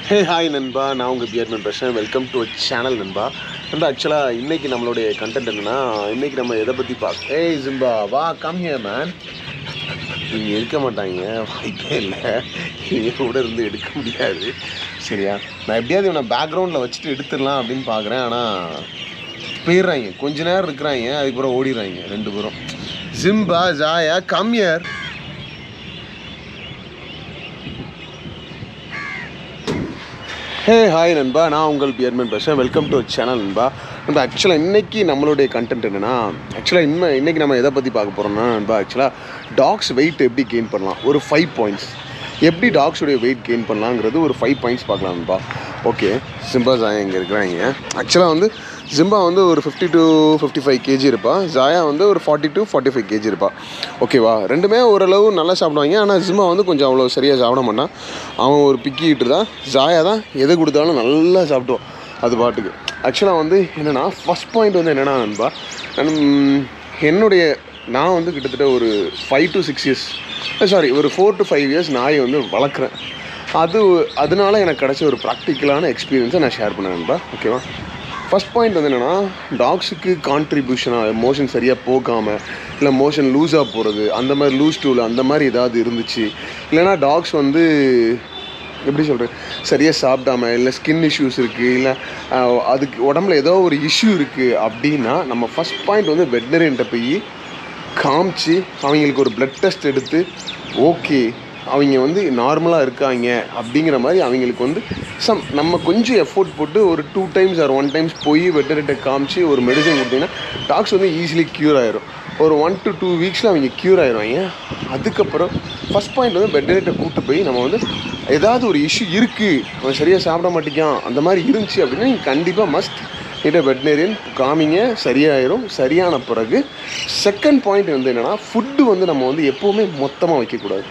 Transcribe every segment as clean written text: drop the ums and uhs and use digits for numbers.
Hey hi நண்பா, நான் உங்கள் பியர்மன் பேசுகிறேன். வெல்கம் டு சேனல் நண்பா. ஆக்சுவலாக இன்றைக்கி நம்மளுடைய கண்டென்ட் என்னென்னா, இன்றைக்கி நம்ம எதை பற்றி ஏய் ஜிம்பா வா கம் ஹியர் மேன். நீங்கள் எடுக்க மாட்டாங்க, வாய்ப்பே இல்லை. நீங்கள் கூட இருந்து எடுக்க முடியாது சரியா. நான் எப்படியாவது இவனை பேக்ரவுண்டில் வச்சுட்டு எடுத்துடலாம் அப்படின்னு பார்க்குறேன். ஆனால் போயிடுறாங்க, கொஞ்ச நேரம் இருக்கிறாங்க, அதுக்கப்புறம் ஓடிடுறாங்க ரெண்டு பேரும். ஜிம்பா ஜாயா கம் ஹியர். ஹே ஹாய் நண்பா, நான் உங்கள் பியர்மன் பேசுகிறேன். வெல்கம் டு சேனல் நண்பா. ஆக்சுவலாக இன்றைக்கி நம்மளுடைய கண்டென்ட் என்னென்னா, இன்றைக்கி நம்ம எதை பற்றி பார்க்க போகிறோம்னா நண்பா, டாக்ஸ் வெயிட் எப்படி கெயின் பண்ணலாம், ஒரு 5 பாயிண்ட்ஸ். எப்படி டாக்ஸுடைய வெயிட் கெயின் பண்ணலாங்கிறது ஒரு 5 பாயிண்ட்ஸ் பார்க்கலாம் நண்பா. ஓகே, ஜிம்பா ஜாயா இங்கே இருக்கிறாங்க. ஆக்சுவலாக ஜிம்பா ஒரு 50 to 55 kg இருப்பா. ஜாயா ஒரு 40 to 45 kg இருப்பா. ஓகேவா, ரெண்டுமே ஓரளவு நல்லா சாப்பிடுவாங்க. ஆனால் ஜிம்பா கொஞ்சம் அவ்வளோ சரியாக சாப்பிட மாட்டான். அவன் ஒரு பிக்கிட்டு தான். ஜாயா தான் எதை கொடுத்தாலும் நல்லா சாப்பிடுவான் அது பாட்டுக்கு. ஆக்சுவலாக என்னென்னா, ஃபஸ்ட் பாயிண்ட் என்னென்னா நண்பா, நான் கிட்டத்தட்ட ஒரு 5 to 6 years, ஒரு 4 to 5 years நாயை வளர்க்குறேன். அதனால எனக்கு கிடச்ச ஒரு ப்ராக்டிக்கலான எக்ஸ்பீரியன்ஸை நான் ஷேர் பண்ணேன் நண்பா. ஓகேவா, ஃபஸ்ட் பாயிண்ட் என்னென்னா, டாக்ஸுக்கு கான்ட்ரிபியூஷனாக மோஷன் சரியாக போகாமல், இல்லை மோஷன் லூஸாக போகிறது, அந்த மாதிரி லூஸ் டூல் அந்த மாதிரி ஏதாவது இருந்துச்சு, இல்லைனா டாக்ஸ் எப்படி சொல்கிறேன், சரியாக சாப்பிடாம, இல்லை ஸ்கின் இஷ்யூஸ் இருக்குது, இல்லை அதுக்கு உடம்புல ஏதோ ஒரு இஷ்யூ இருக்குது அப்படின்னா, நம்ம ஃபஸ்ட் பாயிண்ட் வெட்னரியன்ட்ட போய் காமிச்சு அவங்களுக்கு ஒரு பிளட் டெஸ்ட் எடுத்து, ஓகே அவங்க நார்மலாக இருக்காங்க அப்படிங்கிற மாதிரி அவங்களுக்கு நம்ம கொஞ்சம் எஃபோர்ட் போட்டு ஒரு 2 times or 1 times போய் வெட்டரிட்ட காமிச்சு ஒரு மெடிசன் கொடுத்தீங்கன்னா டாக்ஸ் ஈஸிலி க்யூர் ஆயிரும். ஒரு 1 to 2 weeksல அவங்க க்யூர் ஆயிடுவாங்க. அதுக்கப்புறம் ஃபஸ்ட் பாயிண்ட் வெட்டரிட்ட கூப்பிட்டு போய் நம்ம ஏதாவது ஒரு இஷ்யூ இருக்குது, அவன் சரியாக சாப்பிட மாட்டேங்கான், அந்த மாதிரி இருந்துச்சு அப்படின்னா நீங்கள் கண்டிப்பாக மஸ்ட் கிட்ட வெட்னரியன் காமிங்க, சரியாயிரும். சரியான பிறகு செகண்ட் பாயிண்ட் என்னென்னா, ஃபுட்டு நம்ம எப்போவுமே மொத்தமாக வைக்கக்கூடாது.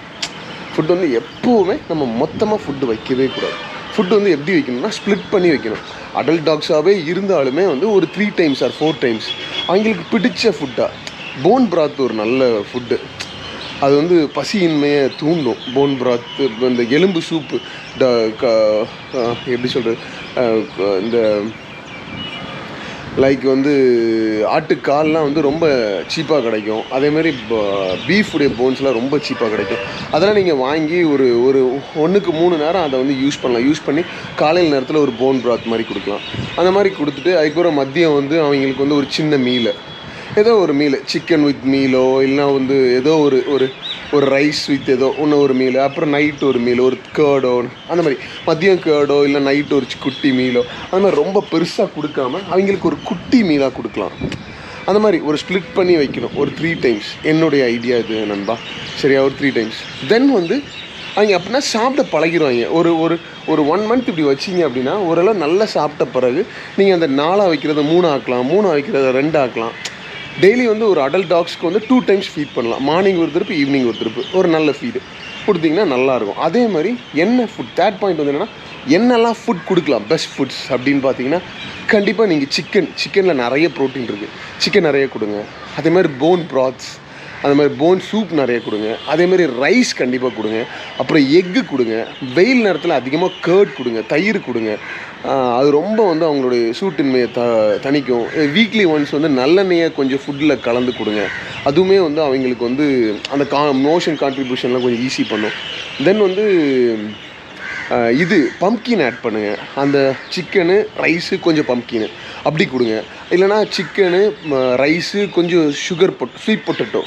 ஃபுட்டு எப்போவுமே நம்ம மொத்தமாக ஃபுட்டு வைக்கவே கூடாது. ஃபுட்டு எப்படி வைக்கணும்னா, ஸ்ப்ளிட் பண்ணி வைக்கணும். அடல்ட் டாக்ஸாகவே இருந்தாலுமே ஒரு 3 times or 4 times அவங்களுக்கு பிடிச்ச ஃபுட்டாக. போன் பிராத் ஒரு நல்ல ஃபுட்டு, அது பசியின்மையை தூண்டும். போன் பிராத்து, இந்த எலும்பு சூப்பு, எப்படி சொல்கிறது, இந்த லைக் ஆட்டுக்கால்லாம் ரொம்ப சீப்பாக கிடைக்கும். அதேமாதிரி பீஃபுடைய போன்ஸ்லாம் ரொம்ப சீப்பாக கிடைக்கும். அதெல்லாம் நீங்கள் வாங்கி ஒரு 1க்கு 3 நேரம் அதை யூஸ் பண்ணலாம். யூஸ் பண்ணி காலையில் நேரத்தில் ஒரு போன் பிராத் மாதிரி கொடுக்கலாம். அந்த மாதிரி கொடுத்துட்டு அதுக்கப்புறம் மதியம் அவங்களுக்கு ஒரு சின்ன மீலை, ஏதோ ஒரு மீல், சிக்கன் வித் மீலோ, இல்லைனா ஏதோ ஒரு ரைஸ் வித் ஏதோ ஒரு மீல், அப்புறம் நைட்டு ஒரு மீல், ஒரு கேர்டோ, அந்த மாதிரி மதியம் கேர்டோ, இல்லை நைட்டு ஒரு குட்டி மீலோ, அந்த மாதிரி ரொம்ப பெருசாக கொடுக்காம அவங்களுக்கு ஒரு குட்டி மீலாக கொடுக்கலாம். அந்த மாதிரி ஒரு ஸ்ப்ளிட் பண்ணி வைக்கணும் ஒரு 3 times. என்னுடைய ஐடியா இது நண்பா, சரியா, ஒரு 3 times. தென் அவங்க அப்படின்னா சாப்பிட பழகிடுவாங்க. ஒரு 1 month இப்படி வச்சிங்க அப்படின்னா ஓரளவு நல்லா சாப்பிட்ட பிறகு நீங்கள் அந்த 4 வைக்கிறத 3 ஆக்கலாம், 3 வைக்கிறத 2 ஆக்கலாம். டெய்லி ஒரு அடல்ட் டாக்ஸ்க்கு 2 times ஃபீட் பண்ணலாம். மார்னிங் ஒரு திருப்பு, ஈவினிங் ஒரு திருப்பு, ஒரு நல்ல ஃபீடு கொடுத்தீங்கன்னா நல்லாயிருக்கும். அதே மாதிரி என்ன ஃபுட், தேர்ட் பாயிண்ட் என்னென்னா, என்னெல்லாம் ஃபுட் கொடுக்கலாம் பெஸ்ட் ஃபுட்ஸ் அப்படின்னு பார்த்தீங்கன்னா, கண்டிப்பாக நீங்கள் சிக்கனில் நிறைய ப்ரோட்டீன் இருக்குது, சிக்கன் நிறைய கொடுங்க. அதேமாதிரி போன் ப்ராத்ஸ், அது மாதிரி போன் சூப் நிறைய கொடுங்க. அதேமாதிரி ரைஸ் கண்டிப்பாக கொடுங்க. அப்புறம் எக்கு கொடுங்க. வெயில் நேரத்தில் அதிகமாக கேர்ட் கொடுங்க, தயிர் கொடுங்க. அது ரொம்ப அவங்களுடைய சூட்டின்மையை தணிக்கும். வீக்லி ஒன்ஸ் நல்லெண்ணெயை கொஞ்சம் ஃபுட்டில் கலந்து கொடுங்க. அதுவுமே அவங்களுக்கு அந்த மோஷன் கான்ட்ரிபியூஷன்லாம் கொஞ்சம் ஈஸி பண்ணும். தென் இது பம்ப்கின் ஆட் பண்ணுங்கள். அந்த சிக்கனு ரைஸு கொஞ்சம் பம்ப்கின்னு அப்படி கொடுங்க. இல்லைனா சிக்கனு ரைஸு கொஞ்சம் ஸ்வீட் பொட்டேட்டோ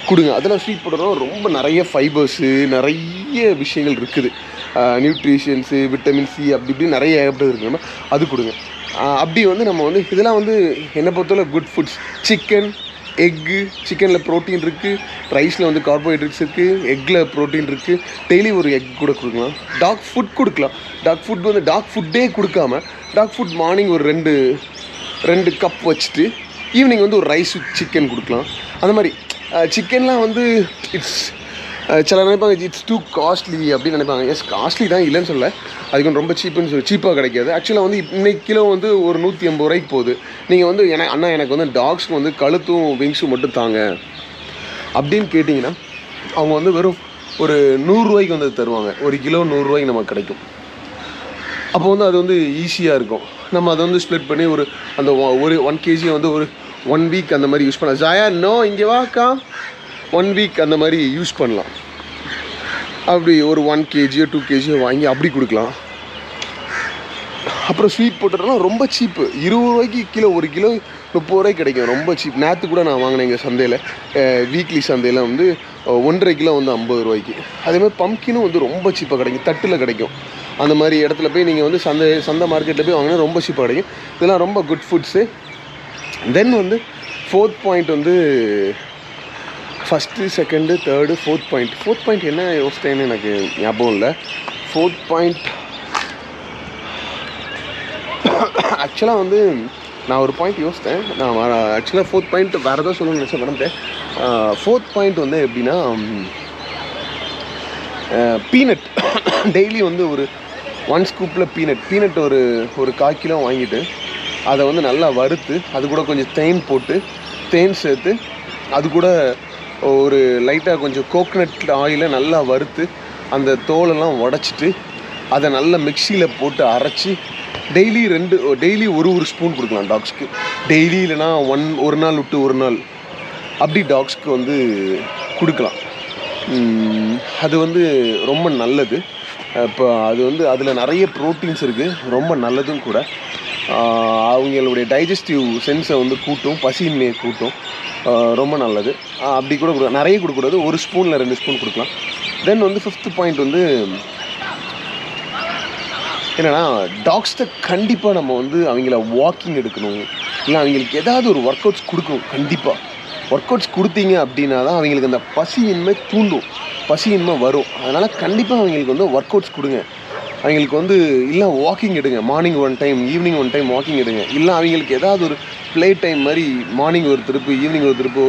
கொடுங்க. அதெல்லாம் ஸ்வீட் பொட்டேட்டோ ரொம்ப நிறைய ஃபைபர்ஸு, நிறைய விஷயங்கள் இருக்குது, நியூட்ரிஷன்ஸு, விட்டமின் சி, அப்படி இப்படி நிறைய ஏகப்பட்டது இருக்குன்னா அது கொடுங்க. அப்படி நம்ம இதெல்லாம் என்னை பொறுத்தவரை குட் ஃபுட்ஸ். சிக்கன், எக்கு, சிக்கனில் ப்ரோட்டீன் இருக்குது, ரைஸில் கார்போஹைட்ரேட்ஸ் இருக்குது, எக்கில் ப்ரோட்டீன் இருக்குது. டெய்லி ஒரு எக் கூட கொடுக்கலாம். டாக் ஃபுட் கொடுக்கலாம். டாக் ஃபுட் டாக் ஃபுட்டே கொடுக்காம, டாக் ஃபுட் மார்னிங் ஒரு 2 கப் வச்சுட்டு ஈவினிங் ஒரு ரைஸ் வித் சிக்கன் கொடுக்கலாம். அந்த மாதிரி சிக்கன்லாம் இட்ஸ் சில நினைப்பாங்க இட்ஸ் டூ காஸ்ட்லி அப்படின்னு நினைப்பாங்க. எஸ், காஸ்ட்லி தான், இல்லைன்னு சொல்ல. அதுக்கு ரொம்ப சீப்பாக கிடைக்காது. ஆக்சுவலாக இன்னைக்கு கிலோ ஒரு 180 ரூபாய்க்கு போகுது. நீங்கள் அண்ணா எனக்கு டாக்ஸ்க்கு கழுத்தும் விங்ஸும் மட்டும் தாங்க அப்படின்னு கேட்டிங்கன்னா, அவங்க வெறும் ஒரு 100 ரூபாய்க்கு தருவாங்க. 1 கிலோ 100 ரூபாய்க்கு நமக்கு கிடைக்கும். அப்போ வந்து அது வந்து ஈஸியாக இருக்கும். நம்ம அதை வந்து ஸ்ப்ளிட் பண்ணி அந்த ஒரு 1 kg வந்து ஒரு 1 வீக் அந்த மாதிரி யூஸ் பண்ணலாம். ஜாயா இங்கே வாக்கா 1 வீக் அந்த மாதிரி யூஸ் பண்ணலாம். அப்படி ஒரு 1 kg 2 kg வாங்கி அப்படி கொடுக்கலாம். அப்புறம் ஸ்வீட் பொட்டேட்டோலாம் ரொம்ப சீப்பு, 20 ரூபாய்க்கு கிலோ, 1 கிலோ 30 ரூபாய்க்கு கிடைக்கும், ரொம்ப சீப். நேற்று கூட நான் வாங்கினேன் எங்கள் சந்தையில், வீக்லி சந்தையில் வந்து 1.5 கிலோ வந்து 50 ரூபாய்க்கு. அதேமாதிரி பம்ப்கினும் வந்து ரொம்ப சீப்பாக கிடைக்கும், தட்டில் கிடைக்கும். அந்த மாதிரி இடத்துல போய் நீங்கள் வந்து சந்தை மார்க்கெட்டில் போய் வாங்கினா ரொம்ப சீப்பாக கிடைக்கும். இதெல்லாம் ரொம்ப குட் ஃபுட்ஸு. தென் வந்து 4th பாயிண்ட் வந்து first, second, third, 4th point என்ன யோசித்தேன்னு எனக்கு ஞாபகம் இல்லை. 4th பாயிண்ட் ஆக்சுவலாக வந்து நான் ஒரு பாயிண்ட் யோசித்தேன். நான் ஆக்சுவலாக 4th பாயிண்ட் வேறு எதாவது சொல்லணும்னு நினச்சேன் மறந்துட்டேன். 4th பாயிண்ட் வந்து எப்படின்னா, பீனட் டெய்லி வந்து ஒரு 1 ஸ்கூப்பில் பீனட் ஒரு 1/4 கிலோ வாங்கிட்டு அதை வந்து நல்லா வறுத்து, அது கூட கொஞ்சம் தேன் சேர்த்து, அது கூட ஒரு லைட்டாக கொஞ்சம் கோகனட் ஆயிலை நல்லா வறுத்து அந்த தோலெல்லாம் உடச்சிட்டு அதை நல்லா மிக்சியில் போட்டு அரைச்சி டெய்லி ஒரு ஸ்பூன் கொடுக்கலாம் டாக்ஸ்க்கு. டெய்லி இல்லைனா ஒரு நாள் விட்டு ஒரு நாள் அப்படி டாக்ஸ்க்கு வந்து கொடுக்கலாம். அது வந்து ரொம்ப நல்லது. இப்போ அது வந்து அதில் நிறைய ப்ரோட்டீன்ஸ் இருக்குது, ரொம்ப நல்லதும் கூட. அவங்களுடைய டைஜஸ்டிவ் சென்ஸை வந்து கூட்டும், பசியின்மையை கூட்டும், ரொம்ப நல்லது. அப்படி கூட நிறைய கொடுக்கக்கூடாது, 1 ஸ்பூனில் 2 ஸ்பூன் கொடுக்கலாம். தென் வந்து 5th பாயிண்ட் வந்து என்னென்னா, டாக்ஸ்கிட்ட கண்டிப்பாக நம்ம வந்து அவங்கள வாக்கிங் எடுக்கணும், இல்லை அவங்களுக்கு ஏதாவது ஒரு ஒர்க் அவுட்ஸ் கொடுக்கணும். கண்டிப்பாக ஒர்க் அவுட்ஸ் கொடுத்தீங்க அப்படின்னா தான் அவங்களுக்கு அந்த பசியின்மை வரும். அதனால் கண்டிப்பாக அவங்களுக்கு வந்து ஒர்க் அவுட்ஸ் கொடுங்க. அவங்களுக்கு வந்து இல்லை வாக்கிங் எடுங்க, morning 1 time, evening 1 time walking எடுங்க. இல்லை அவங்களுக்கு ஏதாவது ஒரு ப்ளே டைம் மாதிரி மார்னிங் ஒரு திருப்பு, ஈவினிங் ஒரு திருப்பு,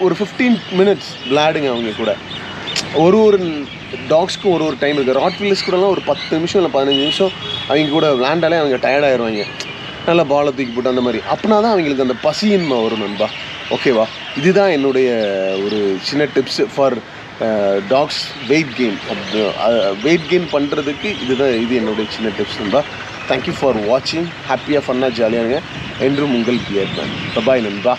ஒரு 15 மினிட்ஸ் விளையாடுங்க அவங்க கூட. ஒரு டாக்ஸ்க்கும் ஒரு டைம் இருக்குது. ராட்வீலர்ஸ் கூடலாம் ஒரு 10 நிமிஷம் இல்லை 15 நிமிஷம் அவங்க கூட விளையாண்டாலே அவங்க டயர்டாகிடுவாங்க, நல்லா பாலை தூக்கி போட்டு அந்த மாதிரி. அப்படின்னா தான் அவங்களுக்கு அந்த பசியின்மை வரும் நண்பா. ஓகேவா? இதுதான் என்னுடைய ஒரு சின்ன tips for dogs weight gain பண்ணுறதுக்கு. இது என்னுடைய சின்ன டிப்ஸ் நண்பா. தேங்க்யூ ஃபார் வாட்சிங். ஹாப்பியாக ஃபன்னாக ஜாலியாகுங்க. என்றும் உங்கள் பியர் மேன். பாய் நண்பா.